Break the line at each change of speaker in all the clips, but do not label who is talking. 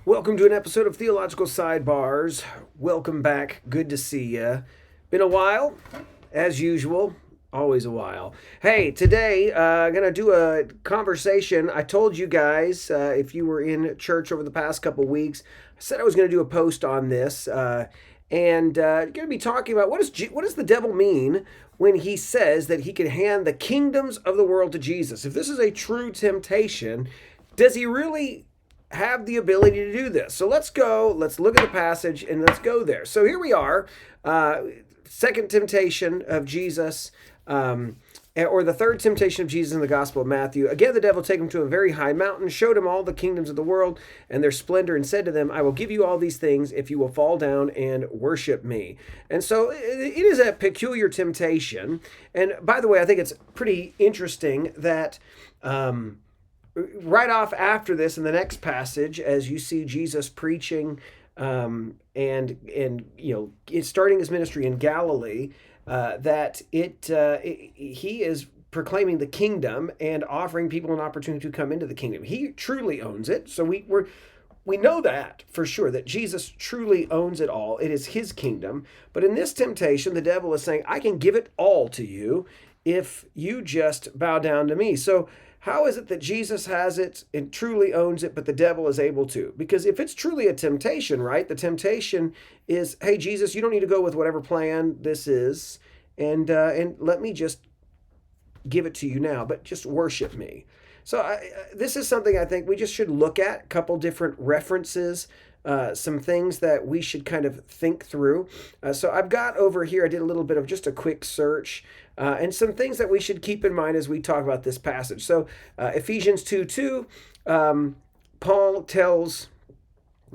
Welcome to an episode of Theological Sidebars. Welcome back. Good to see you. Been a while, as usual. Always a while. Hey, today I'm going to do a conversation. I told you guys, if you were in church over the past couple weeks, I said I was going to do a post on this. And going to be talking about what does the devil mean when he says that he can hand the kingdoms of the world to Jesus? If this is a true temptation, does he really have the ability to do this? So let's look at the passage and let's go there. So here we are, second temptation of Jesus, or the third temptation of Jesus in the Gospel of Matthew. Again, the devil took him to a very high mountain, showed him all the kingdoms of the world and their splendor, and said to them, I will give you all these things if you will fall down and worship me. And so it is a peculiar temptation. And by the way, I think it's pretty interesting that right off after this, in the next passage, as you see Jesus preaching, and it's starting his ministry in Galilee, he is proclaiming the kingdom and offering people an opportunity to come into the kingdom. He truly owns it. So we know that for sure, that Jesus truly owns it all. It is his kingdom. But in this temptation, the devil is saying, I can give it all to you if you just bow down to me. So how is it that Jesus has it and truly owns it, but the devil is able to? Because if it's truly a temptation, right? The temptation is, hey, Jesus, you don't need to go with whatever plan this is, and let me just give it to you now, but just worship me. So this is something I think we just should look at, a couple different references, some things that we should kind of think through. So I've got over here, I did a little bit of just a quick search, and some things that we should keep in mind as we talk about this passage. So Ephesians 2:2, Paul tells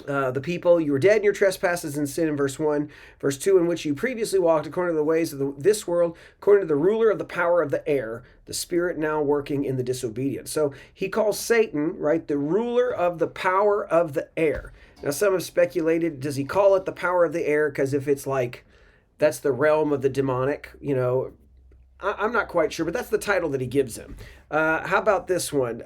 the people, you were dead in your trespasses and sin, in verse 1. Verse 2, in which you previously walked according to the ways of this world, according to the ruler of the power of the air, the spirit now working in the disobedience. So he calls Satan, right, the ruler of the power of the air. Now some have speculated, does he call it the power of the air because if it's like, that's the realm of the demonic, I'm not quite sure, but that's the title that he gives him. How about this one?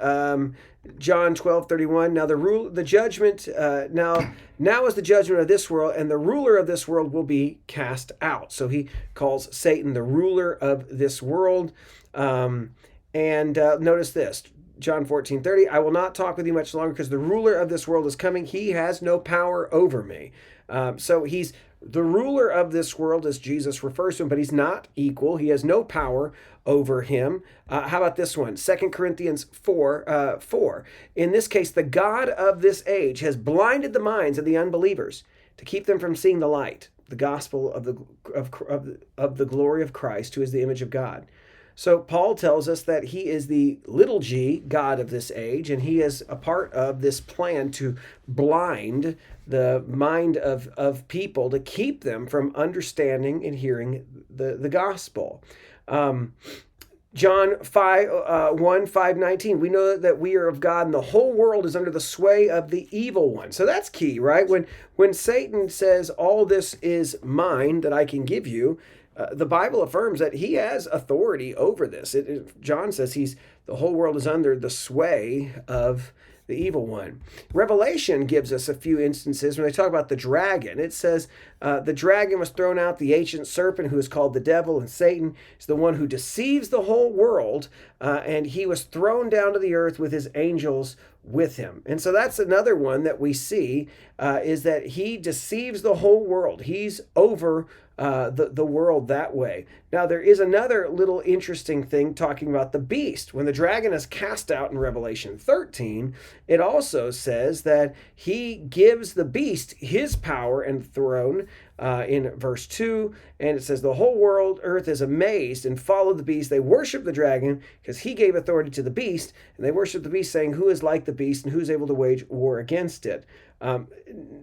John 12:31. Now the judgment, now is the judgment of this world, and the ruler of this world will be cast out. So he calls Satan the ruler of this world. Notice this. John 14:30, I will not talk with you much longer because the ruler of this world is coming. He has no power over me. So he's the ruler of this world, as Jesus refers to him, but he's not equal. He has no power over him. How about this one? 2 Corinthians 4:4. In this case, the God of this age has blinded the minds of the unbelievers to keep them from seeing the light, the gospel of the glory of Christ, who is the image of God. So Paul tells us that he is the little g, God of this age, and he is a part of this plan to blind the mind of people to keep them from understanding and hearing the gospel. John 5:19, we know that we are of God and the whole world is under the sway of the evil one. So that's key, right? When Satan says all this is mine that I can give you, the Bible affirms that he has authority over this. John says the whole world is under the sway of the evil one. Revelation gives us a few instances when they talk about the dragon. It says the dragon was thrown out, the ancient serpent who is called the devil, and Satan is the one who deceives the whole world, and he was thrown down to the earth with his angels with him. And so that's another one that we see, is that he deceives the whole world. He's over the world that way. Now, there is another little interesting thing talking about the beast. When the dragon is cast out in Revelation 13, it also says that he gives the beast his power and throne in verse 2. And it says the whole world, earth is amazed and followed the beast. They worship the dragon because he gave authority to the beast. And they worship the beast, saying, who is like the beast and who's able to wage war against it?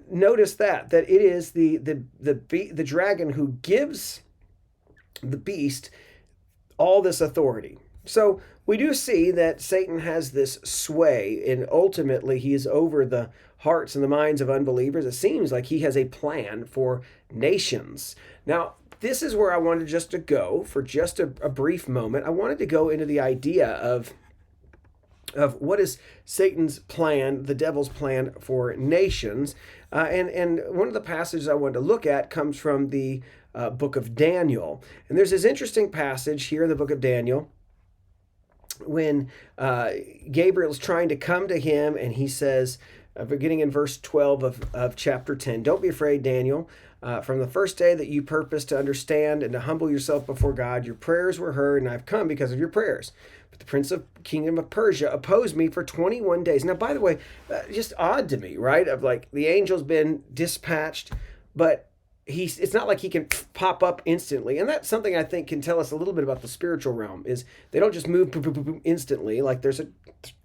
Notice that it is the dragon who gives the beast all this authority. So we do see that Satan has this sway, and ultimately he is over the hearts and the minds of unbelievers. It seems like he has a plan for nations. Now, this is where I wanted just to go for just a brief moment. I wanted to go into the idea of of what is Satan's plan, the devil's plan for nations. And one of the passages I wanted to look at comes from the book of Daniel. And there's this interesting passage here in the book of Daniel when Gabriel's trying to come to him, and he says, beginning in verse 12 of chapter 10, "Don't be afraid, Daniel. From the first day that you purposed to understand and to humble yourself before God, your prayers were heard, and I've come because of your prayers. But the prince of kingdom of Persia opposed me for 21 days. Now, by the way, just odd to me, right? Of like the angel's been dispatched, but it's not like he can pop up instantly. And that's something I think can tell us a little bit about the spiritual realm, is they don't just move instantly. Like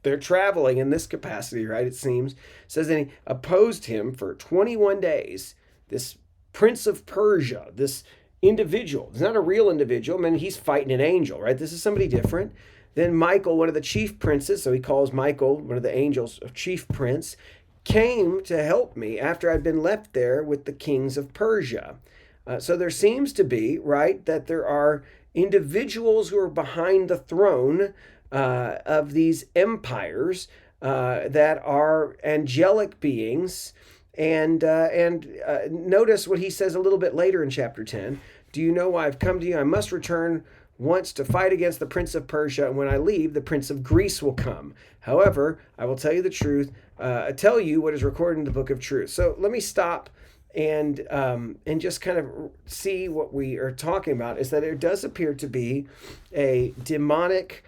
they're traveling in this capacity, right? It seems. It says that he opposed him for 21 days. This prince of Persia, this individual. It's not a real individual. I mean, he's fighting an angel, right? This is somebody different. Then Michael, one of the chief princes, so he calls Michael, one of the angels, a chief prince, came to help me after I'd been left there with the kings of Persia. So there seems to be, right, that there are individuals who are behind the throne of these empires that are angelic beings. And notice what he says a little bit later in chapter 10. "Do you know why I've come to you? I must return once to fight against the prince of Persia, and when I leave, the prince of Greece will come. However, I will tell you the truth, tell you what is recorded in the book of truth." So let me stop and just kind of see what we are talking about, is that there does appear to be a demonic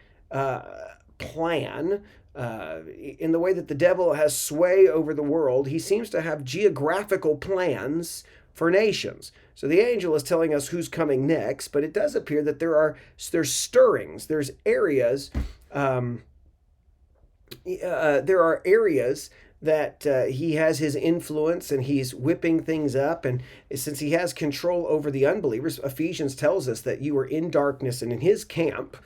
plan in the way that the devil has sway over the world. He seems to have geographical plans for nations. So the angel is telling us who's coming next, but it does appear that there's stirrings, there's areas, there are areas that he has his influence and he's whipping things up. And since he has control over the unbelievers, Ephesians tells us that you are in darkness and in his camp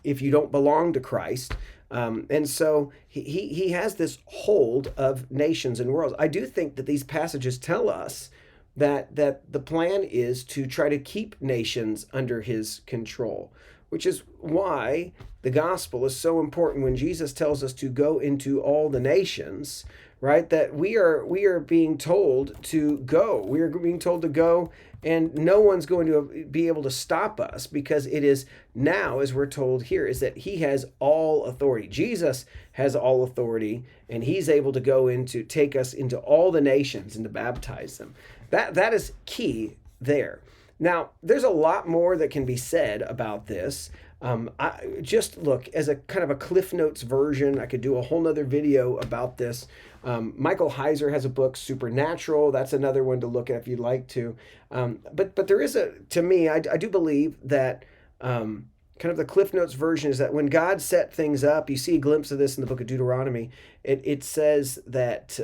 if you don't belong to Christ. And so he has this hold of nations and worlds. I do think that these passages tell us that the plan is to try to keep nations under his control, which is why the gospel is so important when Jesus tells us to go into all the nations, right? That we are being told to go. We are being told to go, and no one's going to be able to stop us, because it is now, as we're told here, is that he has all authority. Jesus has all authority, and he's able to go into, take us into all the nations and to baptize them. That is key there. Now, there's a lot more that can be said about this. I just look as a kind of a Cliff Notes version. I could do a whole nother video about this. Michael Heiser has a book, Supernatural. That's another one to look at if you'd like to. But there is to me, I do believe that kind of the Cliff Notes version is that when God set things up, you see a glimpse of this in the book of Deuteronomy. It says that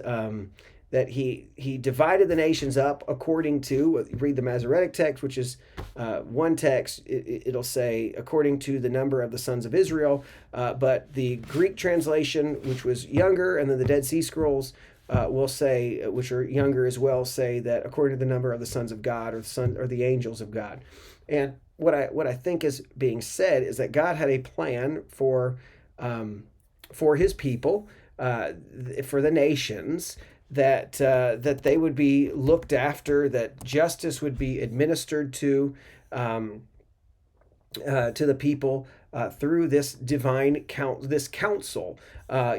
that he divided the nations up according to, read the Masoretic text, which is one text, it'll say according to the number of the sons of Israel, but the Greek translation, which was younger, and then the Dead Sea Scrolls will say, which are younger as well, say that according to the number of the sons of God, or the angels of God. And what I think is being said is that God had a plan for his people, for the nations, that they would be looked after, that justice would be administered to the people through this divine counsel.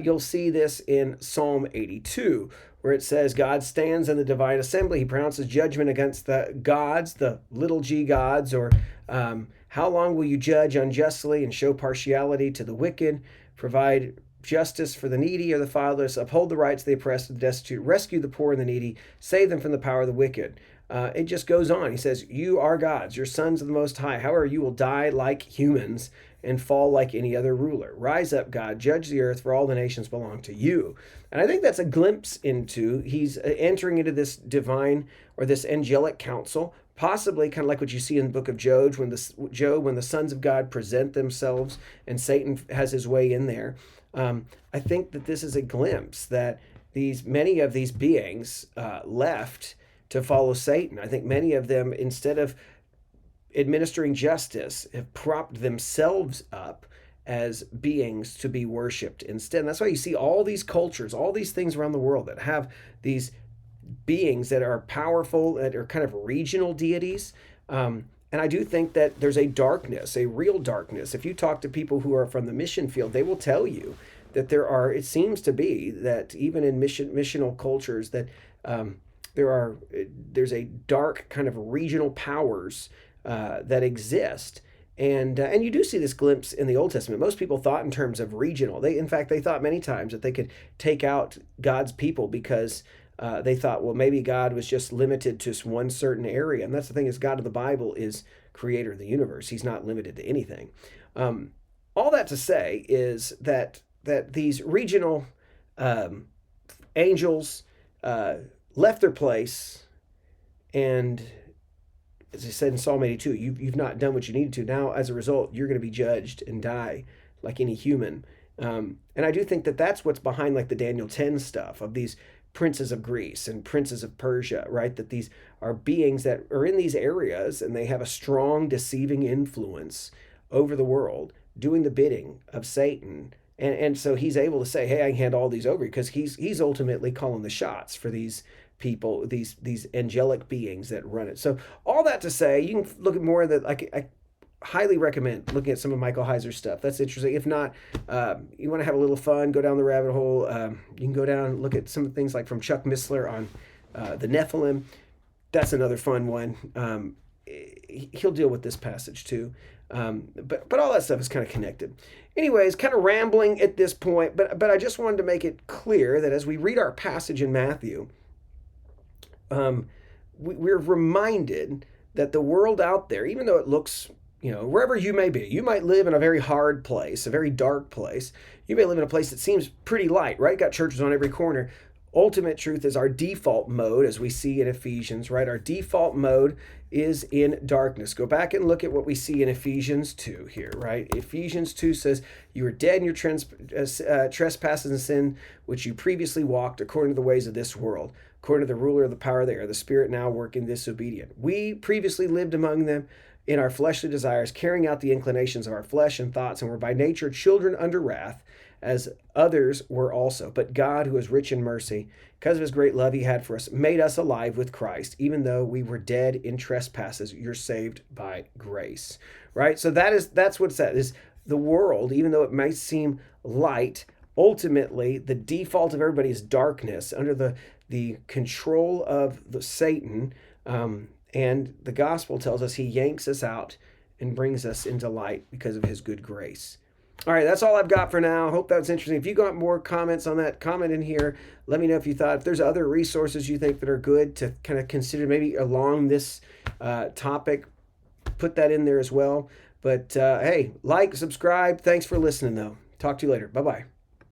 You'll see this in Psalm 82, where it says, God stands in the divine assembly. He pronounces judgment against the gods, the little g gods, or how long will you judge unjustly and show partiality to the wicked, provide justice for the needy or the fatherless, uphold the rights of the oppressed and the destitute, rescue the poor and the needy, save them from the power of the wicked. It just goes on. He says, you are gods, you're sons of the Most High. However, you will die like humans and fall like any other ruler. Rise up, God, judge the earth, for all the nations belong to you. And I think that's a glimpse into, he's entering into this divine or this angelic council, possibly kind of like what you see in the book of Job, when the sons of God present themselves and Satan has his way in there. I think that this is a glimpse that many of these beings left to follow Satan. I think many of them, instead of administering justice, have propped themselves up as beings to be worshipped instead. And that's why you see all these cultures, all these things around the world that have these beings that are powerful, that are kind of regional deities. And I do think that there's a darkness, a real darkness. If you talk to people who are from the mission field, they will tell you that there are, it seems to be that even in missional cultures, that there's a dark kind of regional powers that exist. And you do see this glimpse in the Old Testament. Most people thought in terms of regional. In fact, they thought many times that they could take out God's people because they thought, well, maybe God was just limited to one certain area. And that's the thing, is God of the Bible is creator of the universe. He's not limited to anything. All that to say is that these regional angels left their place, and as I said in Psalm 82, you've not done what you needed to. Now, as a result, you're going to be judged and die like any human. And I do think that that's what's behind like the Daniel 10 stuff of these princes of Greece and princes of Persia, right? That these are beings that are in these areas and they have a strong deceiving influence over the world, doing the bidding of Satan. And so he's able to say, hey, I can hand all these over, because he's ultimately calling the shots for these people, these angelic beings that run it. So all that to say, you can look at more of the, I highly recommend looking at some of Michael Heiser's stuff. That's interesting. If not, you want to have a little fun, go down the rabbit hole. You can go down and look at some of the things like from Chuck Missler on the Nephilim. That's another fun one. He'll deal with this passage too. But all that stuff is kind of connected. Anyways, kind of rambling at this point, but I just wanted to make it clear that as we read our passage in Matthew, we're reminded that the world out there, even though it looks, wherever you may be, you might live in a very hard place, a very dark place. You may live in a place that seems pretty light, right? Got churches on every corner. Ultimate truth is our default mode, as we see in Ephesians, right? Our default mode is in darkness. Go back and look at what we see in Ephesians 2 here, right? Ephesians 2 says, you were dead in your trespasses and sin, which you previously walked according to the ways of this world, according to the ruler of the power of the air, the spirit now working disobedient. We previously lived among them in our fleshly desires, carrying out the inclinations of our flesh and thoughts, and were by nature children under wrath, as others were also. But God, who is rich in mercy, because of his great love he had for us, made us alive with Christ, even though we were dead in trespasses. You're saved by grace, right? So that's what's that is. The world, even though it might seem light, ultimately the default of everybody is darkness under the control of the Satan. And the gospel tells us he yanks us out and brings us into light because of his good grace. All right, that's all I've got for now. Hope that was interesting. If you got more comments on that, comment in here. Let me know if you thought, if there's other resources you think that are good to kind of consider maybe along this topic, put that in there as well. But hey, like, subscribe. Thanks for listening, though. Talk to you later. Bye-bye.